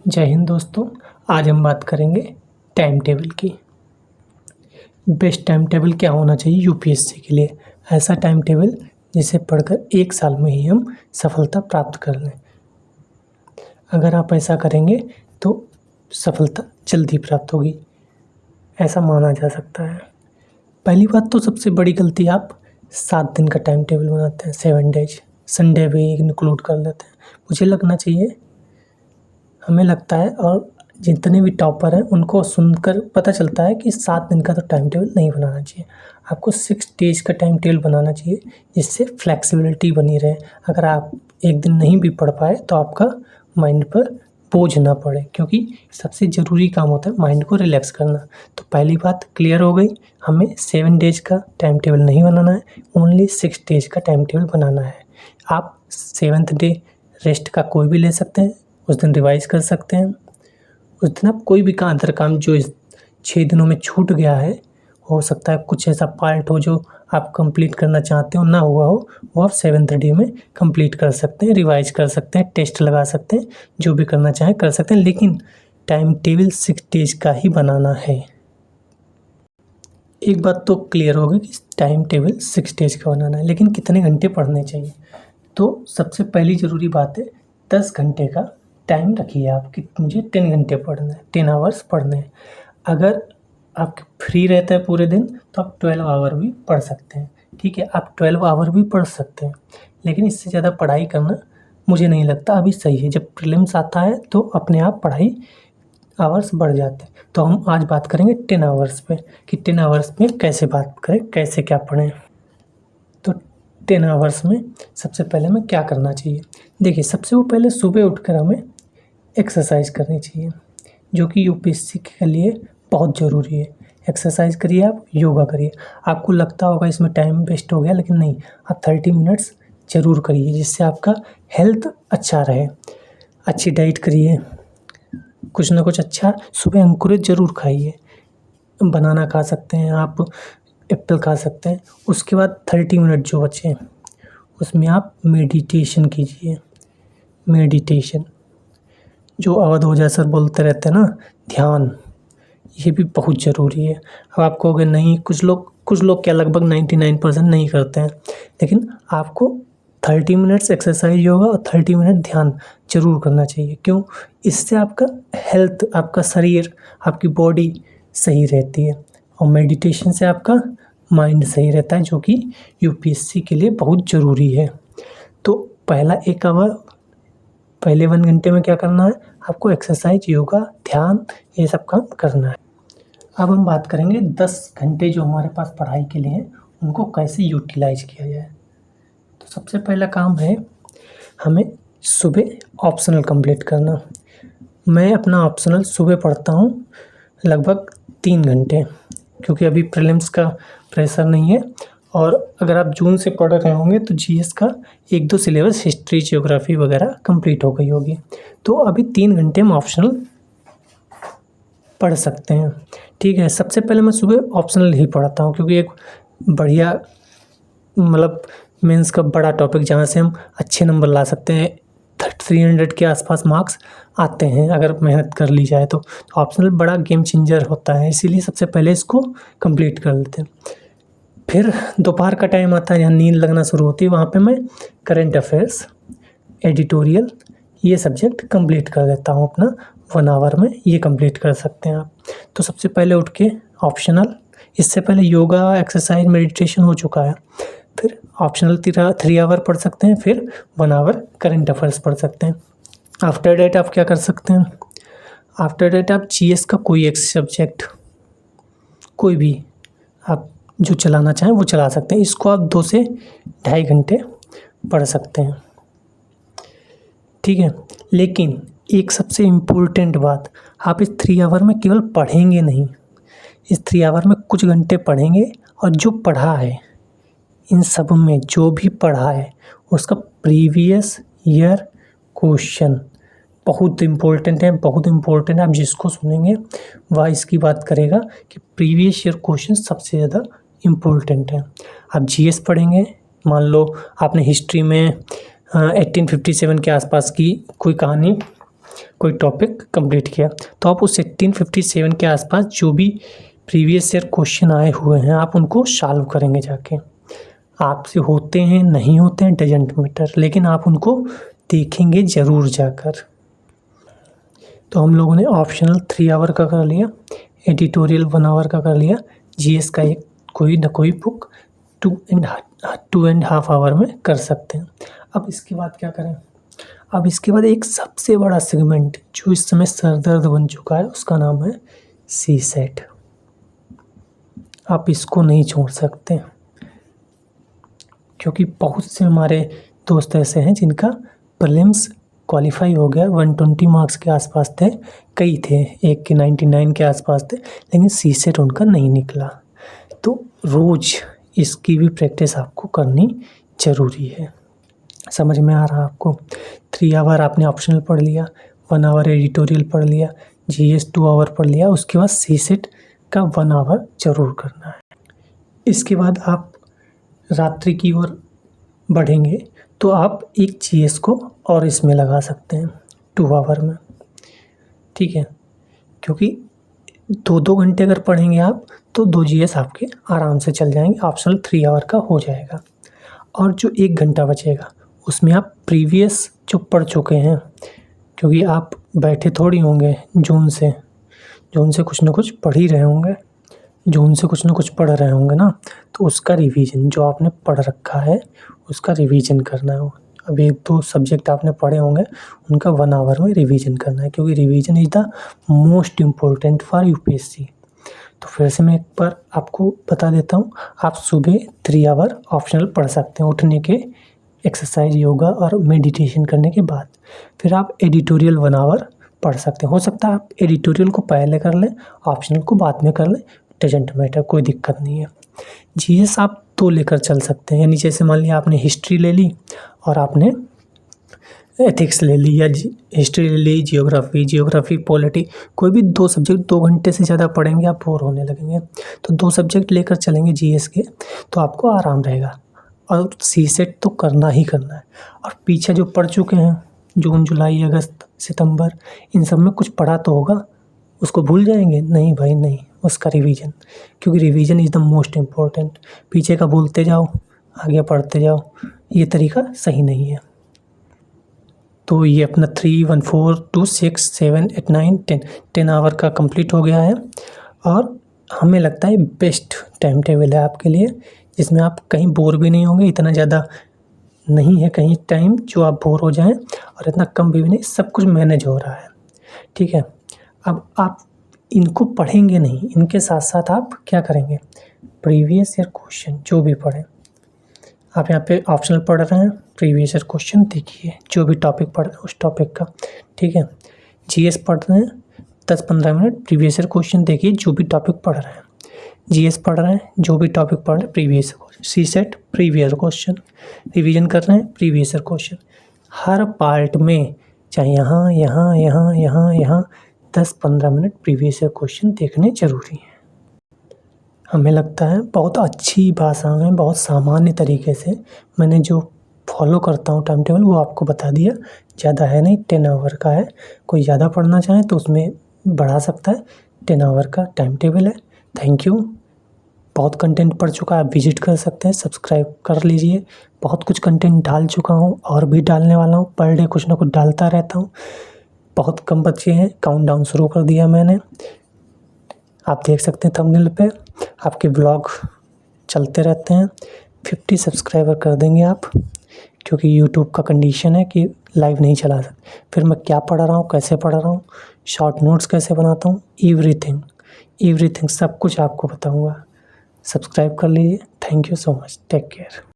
जय हिंद दोस्तों। आज हम बात करेंगे टाइम टेबल की। बेस्ट टाइम टेबल क्या होना चाहिए यूपीएससी के लिए। ऐसा टाइम टेबल जिसे पढ़कर 1 साल में ही हम सफलता प्राप्त कर लें। अगर आप ऐसा करेंगे तो सफलता जल्दी प्राप्त होगी, ऐसा माना जा सकता है। पहली बात तो सबसे बड़ी गलती, आप 7 दिन का टाइम टेबल बनाते हैं, 7 डेज, संडे भी इंक्लूड कर लेते हैं। मुझे लगना चाहिए, हमें लगता है और जितने भी टॉपर हैं उनको सुनकर पता चलता है कि 7 दिन का तो टाइम टेबल नहीं बनाना चाहिए। आपको 6 डेज का टाइम टेबल बनाना चाहिए, जिससे फ्लेक्सिबिलिटी बनी रहे। अगर आप एक दिन नहीं भी पढ़ पाए तो आपका माइंड पर बोझ ना पड़े, क्योंकि सबसे ज़रूरी काम होता है माइंड को रिलैक्स करना। तो पहली बात क्लियर हो गई, हमें 7 डेज का टाइम टेबल नहीं बनाना है, ओनली 6 डेज का टाइम टेबल बनाना है। आप 7th डे रेस्ट का कोई भी ले सकते हैं, उस दिन रिवाइज कर सकते हैं। उस दिन आप कोई भी अदर काम जो इस 6 दिनों में छूट गया है, हो सकता है कुछ ऐसा पार्ट हो जो आप कंप्लीट करना चाहते हो, ना हुआ हो, वो आप 7th डे में कंप्लीट कर सकते हैं, रिवाइज कर सकते हैं, टेस्ट लगा सकते हैं, जो भी करना चाहें कर सकते हैं। लेकिन टाइम टेबल 6 डेज का ही बनाना है। एक बात तो क्लियर होगी कि टाइम टेबल 6 डेज का बनाना है, लेकिन कितने घंटे पढ़ने चाहिए। तो सबसे पहली ज़रूरी बात है, 10 घंटे का टाइम रखिए आप कि मुझे 10 घंटे पढ़ना है, 10 आवर्स पढ़ने हैं। अगर आप फ्री रहता है पूरे दिन तो आप 12 आवर भी पढ़ सकते हैं। ठीक है, आप 12 आवर भी पढ़ सकते हैं, लेकिन इससे ज़्यादा पढ़ाई करना मुझे नहीं लगता अभी सही है। जब प्रीलिम्स आता है तो अपने आप पढ़ाई आवर्स बढ़ जाते हैं। तो हम आज बात करेंगे 10 आवर्स पे कि 10 आवर्स में कैसे बात करें, कैसे क्या पढ़ें। तो 10 आवर्स में सबसे पहले हमें क्या करना चाहिए। देखिए, सबसे वो पहले सुबह उठकर हमें एक्सरसाइज करनी चाहिए, जो कि यूपीएससी के लिए बहुत ज़रूरी है। एक्सरसाइज करिए, आप योगा करिए। आपको लगता होगा इसमें टाइम वेस्ट हो गया, लेकिन नहीं, आप 30 मिनट्स ज़रूर करिए, जिससे आपका हेल्थ अच्छा रहे। अच्छी डाइट करिए, कुछ ना कुछ अच्छा। सुबह अंकुरित ज़रूर खाइए, बनाना खा सकते हैं आप, एप्पल खा सकते हैं। उसके बाद 30 मिनट जो बचे उसमें आप मेडिटेशन कीजिए। मेडिटेशन जो अवध ओझा सर बोलते रहते हैं ना, ध्यान, ये भी बहुत ज़रूरी है। अब आप कहोगे नहीं, कुछ लोग क्या लगभग 99% नहीं करते हैं, लेकिन आपको 30 मिनट्स एक्सरसाइज योगा और 30 मिनट ध्यान ज़रूर करना चाहिए। क्यों? इससे आपका हेल्थ, आपका शरीर, आपकी बॉडी सही रहती है, और मेडिटेशन से आपका माइंड सही रहता है, जो कि यूपीएससी के लिए बहुत ज़रूरी है। तो पहला 1 आवर, पहले 1 घंटे में क्या करना है, आपको एक्सरसाइज, योगा, ध्यान, ये सब काम करना है। अब हम बात करेंगे 10 घंटे जो हमारे पास पढ़ाई के लिए हैं, उनको कैसे यूटिलाइज किया जाए। तो सबसे पहला काम है हमें सुबह ऑप्शनल कंप्लीट करना। मैं अपना ऑप्शनल सुबह पढ़ता हूँ लगभग 3 घंटे, क्योंकि अभी प्रीलिम्स का प्रेशर नहीं है। और अगर आप जून से पढ़ रहे होंगे तो जीएस का 1-2 सिलेबस, हिस्ट्री, ज्योग्राफी वगैरह कंप्लीट हो गई होगी। तो अभी 3 घंटे हम ऑप्शनल पढ़ सकते हैं। ठीक है, सबसे पहले मैं सुबह ऑप्शनल ही पढ़ता हूँ, क्योंकि एक बढ़िया, मतलब मेंस का बड़ा टॉपिक जहाँ से हम अच्छे नंबर ला सकते हैं, 300 के आसपास मार्क्स आते हैं अगर मेहनत कर ली जाए तो। ऑप्शनल बड़ा गेम चेंजर होता है, इसीलिए सबसे पहले इसको कंप्लीट कर लेते हैं। फिर दोपहर का टाइम आता है, यहाँ नींद लगना शुरू होती है, वहाँ पे मैं करंट अफेयर्स, एडिटोरियल, ये सब्जेक्ट कंप्लीट कर देता हूँ अपना 1 आवर में। ये कंप्लीट कर सकते हैं आप। तो सबसे पहले उठ के ऑप्शनल, इससे पहले योगा, एक्सरसाइज, मेडिटेशन हो चुका है। फिर ऑप्शनल 3 आवर पढ़ सकते हैं, फिर 1 आवर करंट अफेयर्स पढ़ सकते हैं। आफ्टर डेट आप क्या कर सकते हैं, आफ्टर डेट आप जीएस का कोई एक सब्जेक्ट, कोई भी आप जो चलाना चाहें वो चला सकते हैं। इसको आप 2 से 2.5 घंटे पढ़ सकते हैं। ठीक है, लेकिन एक सबसे इम्पोर्टेंट बात, आप इस 3 आवर में केवल पढ़ेंगे नहीं, इस 3 आवर में कुछ घंटे पढ़ेंगे, और जो पढ़ा है, इन सब में जो भी पढ़ा है उसका प्रीवियस ईयर क्वेश्चन बहुत इम्पोर्टेंट है, बहुत इम्पोर्टेंट है। आप जिसको सुनेंगे वह इसकी बात करेगा कि प्रीवियस ईयर क्वेश्चन सबसे ज़्यादा इम्पोर्टेंट है। आप जीएस पढ़ेंगे, मान लो आपने हिस्ट्री में 1857 के आसपास की कोई कहानी कोई टॉपिक कंप्लीट किया, तो आप उस 1857 के आसपास जो भी प्रीवियस ईयर क्वेश्चन आए हुए हैं आप उनको सॉल्व करेंगे जाके। आपसे होते हैं नहीं होते हैं डजंट मैटर, लेकिन आप उनको देखेंगे ज़रूर जाकर। तो हम लोगों ने ऑप्शनल 3 आवर का कर लिया, एडिटोरियल 1 आवर का कर लिया, जीएस का एक कोई ना कोई बुक 2.5 आवर में कर सकते हैं। अब इसके बाद क्या करें? अब इसके बाद एक सबसे बड़ा सेगमेंट जो इस समय सरदर्द बन चुका है उसका नाम है सीसेट। आप इसको नहीं छोड़ सकते, क्योंकि बहुत से हमारे दोस्त ऐसे हैं जिनका प्रीलिम्स क्वालिफाई हो गया, 120 मार्क्स के आसपास थे, कई थे, एक के 99 के आसपास थे, लेकिन सीसेट उनका नहीं निकला। तो रोज़ इसकी भी प्रैक्टिस आपको करनी ज़रूरी है। समझ में आ रहा आपको? 3 आवर आपने ऑप्शनल पढ़ लिया, 1 आवर एडिटोरियल पढ़ लिया, जीएस 2 आवर पढ़ लिया, उसके बाद सीसेट का 1 आवर ज़रूर करना है। इसके बाद आप रात्रि की ओर बढ़ेंगे तो आप एक जीएस को और इसमें लगा सकते हैं 2 आवर में, ठीक है? क्योंकि 2-2 घंटे अगर पढ़ेंगे आप तो 2 जीएस आपके आराम से चल जाएंगे, ऑप्शनल 3 आवर का हो जाएगा। और जो 1 घंटा बचेगा उसमें आप प्रीवियस जो पढ़ चुके हैं, क्योंकि आप बैठे थोड़ी होंगे जून से कुछ ना कुछ पढ़ ही रहे होंगे, जून से कुछ ना कुछ पढ़ रहे होंगे ना, तो उसका रिवीजन जो आपने पढ़ रखा है उसका रिवीजन करना है। अब 1-2 सब्जेक्ट आपने पढ़े होंगे उनका 1 आवर में रिवीजन करना है, क्योंकि revision is the most important for UPSC. तो फिर से मैं एक बार आपको बता देता हूँ, आप सुबह 3 आवर ऑप्शनल पढ़ सकते हैं उठने के, एक्सरसाइज, योगा और मेडिटेशन करने के बाद। फिर आप एडिटोरियल 1 आवर पढ़ सकते हैं। हो सकता है आप एडिटोरियल को पहले कर लें, ऑप्शनल को बाद में कर लें, डजंट मैटर, कोई दिक्कत नहीं है। जीएस आप 2 लेकर चल सकते हैं, यानी जैसे मान लिया आपने हिस्ट्री ले ली और आपने एथिक्स ले ली, या हिस्ट्री ले ली, जियोग्राफी पॉलिटी, कोई भी 2 सब्जेक्ट 2 घंटे से ज़्यादा पढ़ेंगे आप बोर होने लगेंगे। तो 2 सब्जेक्ट लेकर चलेंगे जीएस के, तो आपको आराम रहेगा। और सीसेट तो करना ही करना है। और पीछे जो पढ़ चुके हैं जून, जुलाई, अगस्त, सितंबर, इन सब में कुछ पढ़ा तो होगा, उसको भूल जाएंगे? नहीं भाई नहीं, उसका रिवीजन, क्योंकि revision is the most important. पीछे का भूलते जाओ, आगे पढ़ते जाओ, ये तरीका सही नहीं है। तो ये अपना 3, 1, 4, 2, 6, 7, 8, 9, 10 आवर का कंप्लीट हो गया है। और हमें लगता है बेस्ट टाइम टेबल है आपके लिए, जिसमें आप कहीं बोर भी नहीं होंगे, इतना ज़्यादा नहीं है कहीं टाइम जो आप बोर हो जाएं, और इतना कम भी नहीं, सब कुछ मैनेज हो रहा है, ठीक है? अब आप इनको पढ़ेंगे नहीं, इनके साथ साथ आप क्या करेंगे? प्रीवियस ईयर क्वेश्चन जो भी पढ़ें, आप यहाँ पे ऑप्शनल पढ़ रहे हैं, प्रीवियस ईयर क्वेश्चन देखिए, जो भी टॉपिक पढ़ रहे हैं उस टॉपिक का, ठीक है? जीएस पढ़ रहे हैं 10-15 मिनट, प्रीवियस ईयर क्वेश्चन देखिए जो भी टॉपिक पढ़ रहे हैं। जीएस पढ़ रहे हैं, जो भी टॉपिक पढ़ रहे हैं previous question. CSAT previous question, revision कर रहे हैं प्रीवियस ईयर क्वेश्चन। हर पार्ट में चाहे यहाँ 10-15 मिनट प्रीवियस ईयर क्वेश्चन देखने ज़रूरी हैं। हमें लगता है बहुत अच्छी भाषा में, बहुत सामान्य तरीके से मैंने जो फॉलो करता हूँ टाइम टेबल वो आपको बता दिया। ज़्यादा है नहीं, 10 आवर का है। कोई ज़्यादा पढ़ना चाहे तो उसमें बढ़ा सकता है, 10 आवर का टाइम टेबल है। Thank you. बहुत कंटेंट पढ़ चुका है, आप विजिट कर सकते हैं, सब्सक्राइब कर लीजिए। बहुत कुछ कंटेंट डाल चुका हूँ और भी डालने वाला हूँ, पर डे कुछ ना कुछ डालता रहता हूँ। बहुत कम बच्चे हैं, काउंटडाउन शुरू कर दिया मैंने, आप देख सकते हैं थंबनेल पे। आपके ब्लॉग चलते रहते हैं। 50 सब्सक्राइबर कर देंगे आप, क्योंकि यूट्यूब का कंडीशन है कि लाइव नहीं चला सकते। फिर मैं क्या पढ़ रहा हूँ, कैसे पढ़ रहा हूँ, शॉर्ट नोट्स कैसे बनाता हूँ, एवरीथिंग सब कुछ आपको बताऊँगा। सब्सक्राइब कर लीजिए। Thank you so much, take care.